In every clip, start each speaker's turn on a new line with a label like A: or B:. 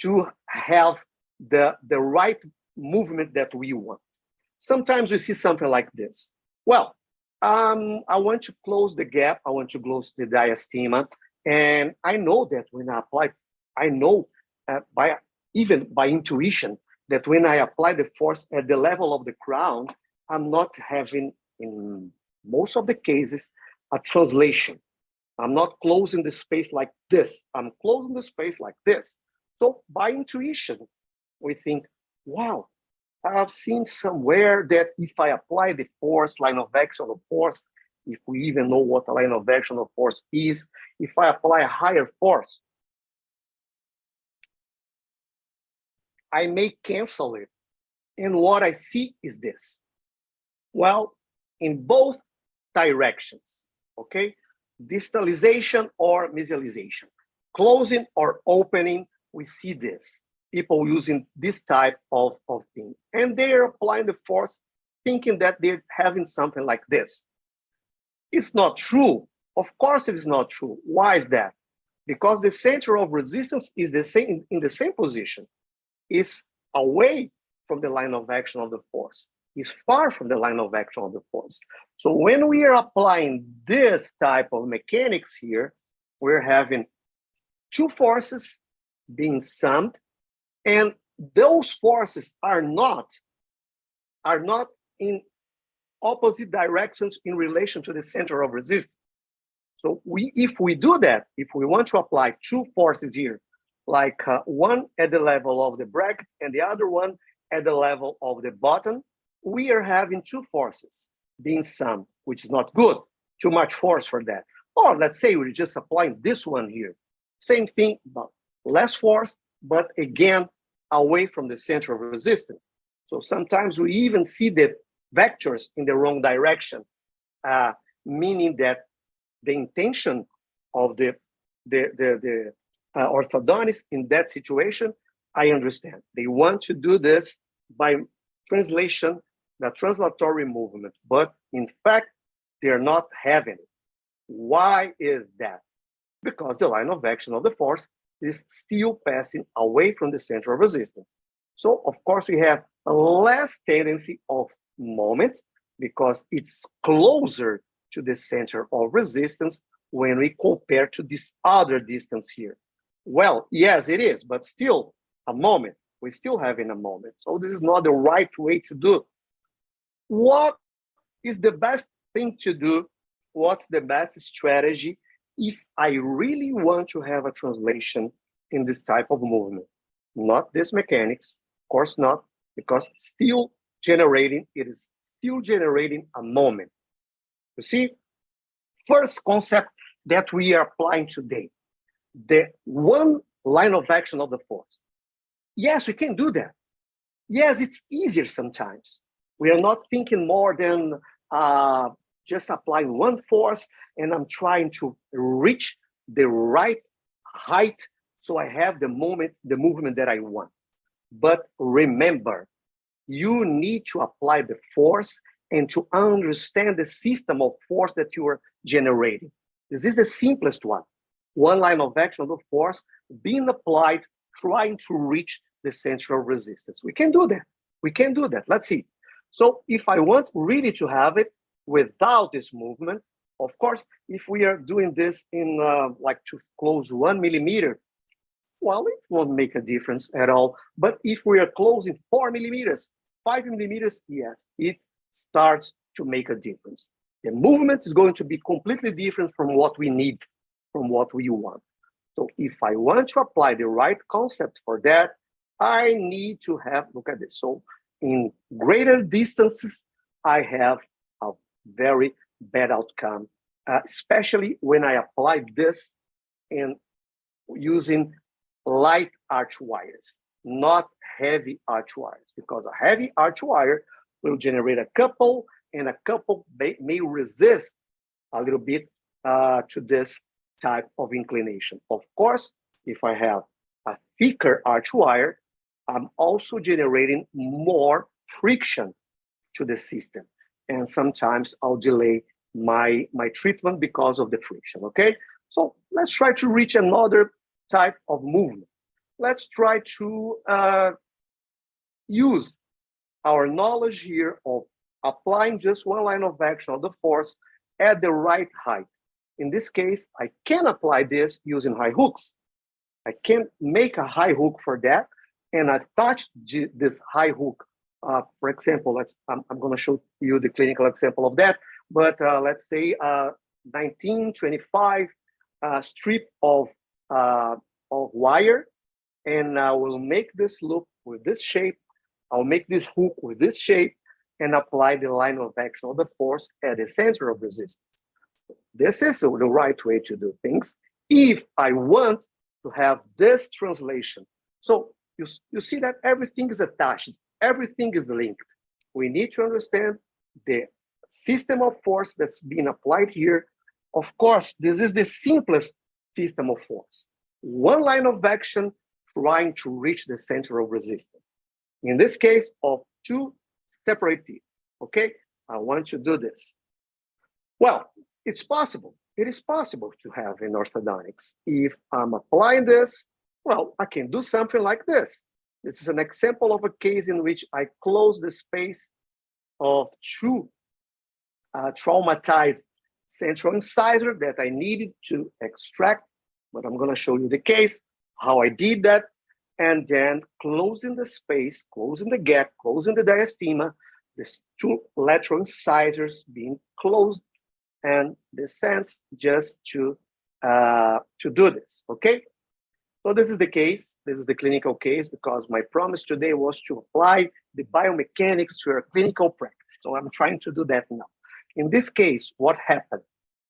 A: to have the right movement that we want. Sometimes we see something like this. Well, I want to close the gap. I want to close the diastema. And I know that when I apply, I know even by intuition that when I apply the force at the level of the crown, I'm not having, in most of the cases, a translation. I'm not closing the space like this. I'm closing the space like this. So by intuition, we think, wow, I've seen somewhere that if I apply the force, line of action of force, if we even know what a line of action of force is, if I apply a higher force, I may cancel it. And what I see is this. Well, in both directions, okay? Distalization or mesialization, closing or opening, we see this. People using this type of thing. And they're applying the force thinking that they're having something like this. It's not true. Of course it is not true. Why is that? Because the center of resistance is the same in the same position. It's away from the line of action of the force. It's far from the line of action of the force. So when we are applying this type of mechanics here, we're having two forces being summed, and those forces are not in opposite directions in relation to the center of resistance. So if we do that, if we want to apply two forces here, like one at the level of the bracket and the other one at the level of the bottom, we are having two forces being summed, which is not good. Too much force for that. Or let's say we're just applying this one here. Same thing, but less force, but again, away from the center of resistance. So sometimes we even see the vectors in the wrong direction, meaning that the intention of the orthodontist in that situation, I understand. They want to do this by translation, the translatory movement, but in fact, they're not having it. Why is that? Because the line of action of the force is still passing away from the center of resistance. So, of course, we have a less tendency of moment because it's closer to the center of resistance when we compare to this other distance here. Well, yes, it is, but still a moment. We're still having a moment. So this is not the right way to do. What is the best thing to do? What's the best strategy if I really want to have a translation in this type of movement? Not this mechanics, of course not, because it is still generating a moment. You see, first concept that we are applying today, the one line of action of the force. Yes, we can do that. Yes, it's easier sometimes. We are not thinking more than just applying one force and I'm trying to reach the right height so I have the movement that I want. But remember, you need to apply the force and to understand the system of force that you are generating. This is the simplest one. One line of action of the force being applied, trying to reach the center of resistance. We can do that. We can do that. Let's see. So if I want really to have it without this movement, of course, if we are doing this in like to close 1 millimeter, well, it won't make a difference at all. But if we are closing 4 millimeters, 5 millimeters, yes, it starts to make a difference. The movement is going to be completely different from what we need, from what we want. So if I want to apply the right concept for that, I need to have, look at this. So in greater distances, I have a very bad outcome, especially when I apply this in using light arch wires, not heavy arch wires, because a heavy arch wire will generate a couple, and a couple may resist a little bit to this type of inclination. Of course, if I have a thicker arch wire, I'm also generating more friction to the system. And sometimes I'll delay my treatment because of the friction, okay? So let's try to reach another type of movement. let's try to use our knowledge here of applying just one line of action of the force at the right height. In this case, I can apply this using high hooks. I can make a high hook for that and attach this high hook. For example, I'm going to show you the clinical example of that, but let's say 1925 strip of wire, and I will make this loop with this shape. I'll make this hook with this shape and apply the line of action of the force at the center of resistance. This is the right way to do things if I want to have this translation. So you see that everything is attached, everything is linked. We need to understand the system of force that's being applied here. Of course, this is the simplest system of force. One line of action trying to reach the center of resistance. In this case, of two separate teeth. Okay, I want to do this. Well, it's possible. It is possible to have in orthodontics. If I'm applying this, well, I can do something like this. This is an example of a case in which I close the space of two traumatized central incisor that I needed to extract, but I'm going to show you the case, how I did that, and then closing the space, closing the gap, closing the diastema, these two lateral incisors being closed, and the sense just to do this, okay? So this is the case, this is the clinical case, because my promise today was to apply the biomechanics to your clinical practice. So I'm trying to do that now. In this case, what happened?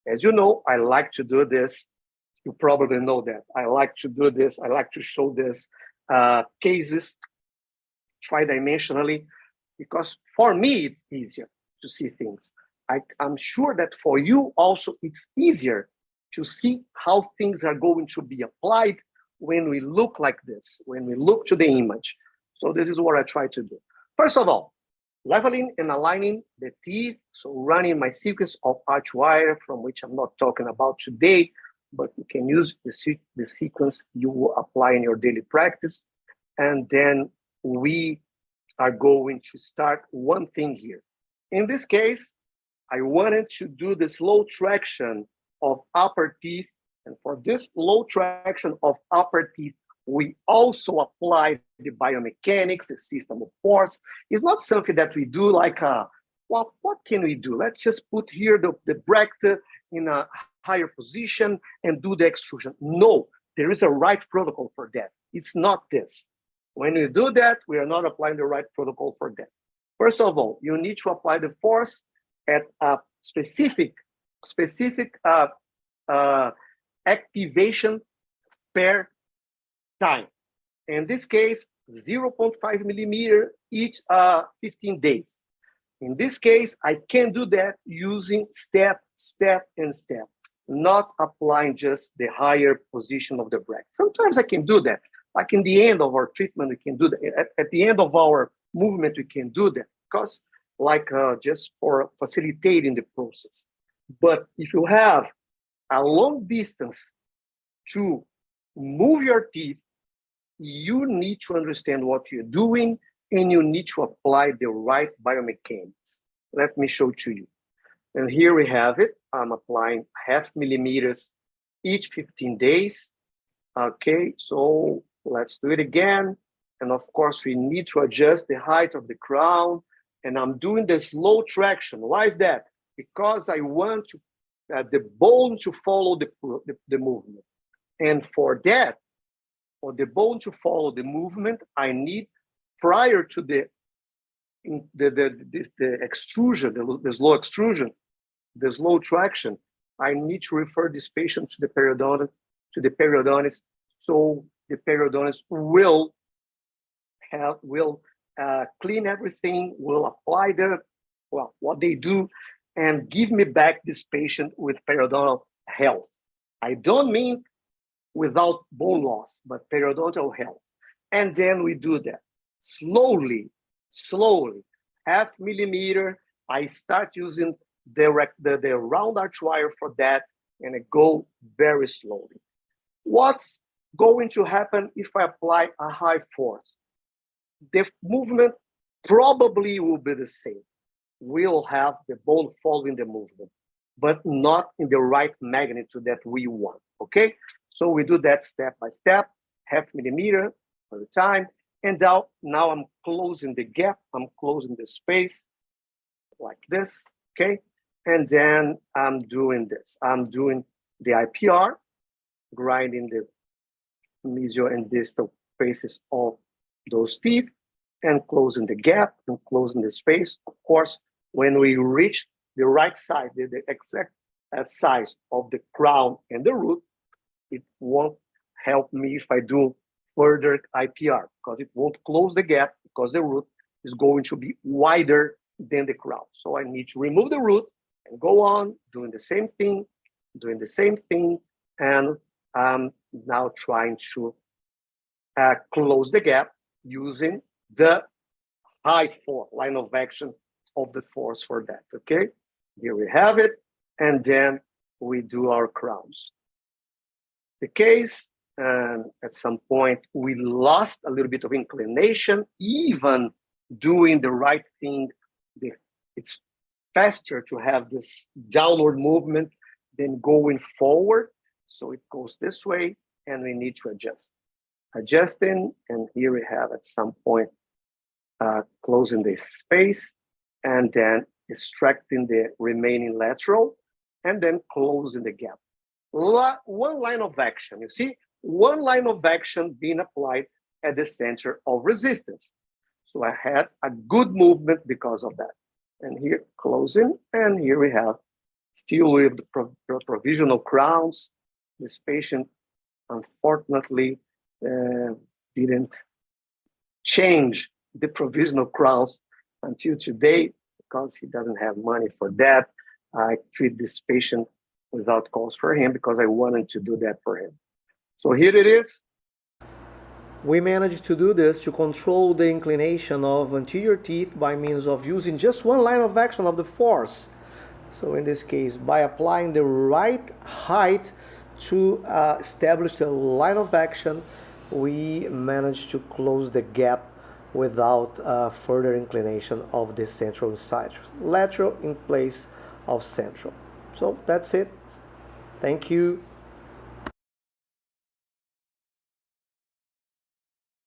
A: As you know, I like to do this. You probably know that. I like to do this. I like to show this cases tridimensionally, because for me, it's easier to see things. I'm sure that for you also, it's easier to see how things are going to be applied when we look like this, when we look to the image. So this is what I try to do. First of all, leveling and aligning the teeth. So running my sequence of archwire, from which I'm not talking about today, but you can use the sequence you will apply in your daily practice. And then we are going to start one thing here. In this case, I wanted to do the slow traction of upper teeth. And for this low traction of upper teeth, we also apply the biomechanics, the system of force. It's not something that we do like, well, what can we do? Let's just put here the bracket in a higher position and do the extrusion. No, there is a right protocol for that. It's not this. When we do that, we are not applying the right protocol for that. First of all, you need to apply the force at a specific activation per time. In this case, 0.5 millimeter each 15 days. In this case, I can do that using step, and step, not applying just the higher position of the bracket. Sometimes I can do that. Like in the end of our treatment, we can do that. At the end of our movement, we can do that, because just for facilitating the process. But if you have a long distance to move your teeth, you need to understand what you're doing, and you need to apply the right biomechanics. Let me show to you. And here we have it. I'm applying 0.5 millimeters each 15 days. Okay, so let's do it again. And of course, we need to adjust the height of the crown. And I'm doing the slow traction. Why is that? Because I want to the bone to follow the movement. And for that, for the bone to follow the movement, I need, prior to the extrusion, the slow extrusion, the slow traction, I need to refer this patient to the periodontist, so the periodontist will clean everything, will apply what they do, and give me back this patient with periodontal health. I don't mean without bone loss, but periodontal health. And then we do that slowly, 0.5 millimeter. I start using the round arch wire for that, and I go very slowly. What's going to happen if I apply a high force? The movement probably will be the same. We'll have the bone following the movement, but not in the right magnitude that we want, okay? So we do that step by step, half millimeter at a time. And now I'm closing the gap, I'm closing the space like this, okay? And then I'm doing this. I'm doing the IPR, grinding the mesial and distal faces of those teeth and closing the gap and closing the space. Of course, when we reach the right size, the exact size of the crown and the root, it won't help me if I do further IPR because it won't close the gap because the root is going to be wider than the crown. So I need to remove the root and go on doing the same thing, and I'm now trying to close the gap using the high force, line of action of the force for that, okay? Here we have it, and then we do our crowns. The case, and at some point, we lost a little bit of inclination, even doing the right thing. It's faster to have this downward movement than going forward. So it goes this way, and we need to adjust. Adjusting, and here we have at some point closing the space, and then extracting the remaining lateral, and then closing the gap. One line of action, you see, one line of action being applied at the center of resistance. So I had a good movement because of that. And here, closing, and here we have, still with the provisional crowns. This patient, unfortunately, didn't change the provisional crowns until today because he doesn't have money for that. I treat this patient without cost for him because I wanted to do that for him. So here it is.
B: We managed to do this to control the inclination of anterior teeth by means of using just one line of action of the force. So in this case, by applying the right height to establish the line of action, we managed to close the gap without further inclination of the central incisors. Lateral in place of central. So that's it. Thank you.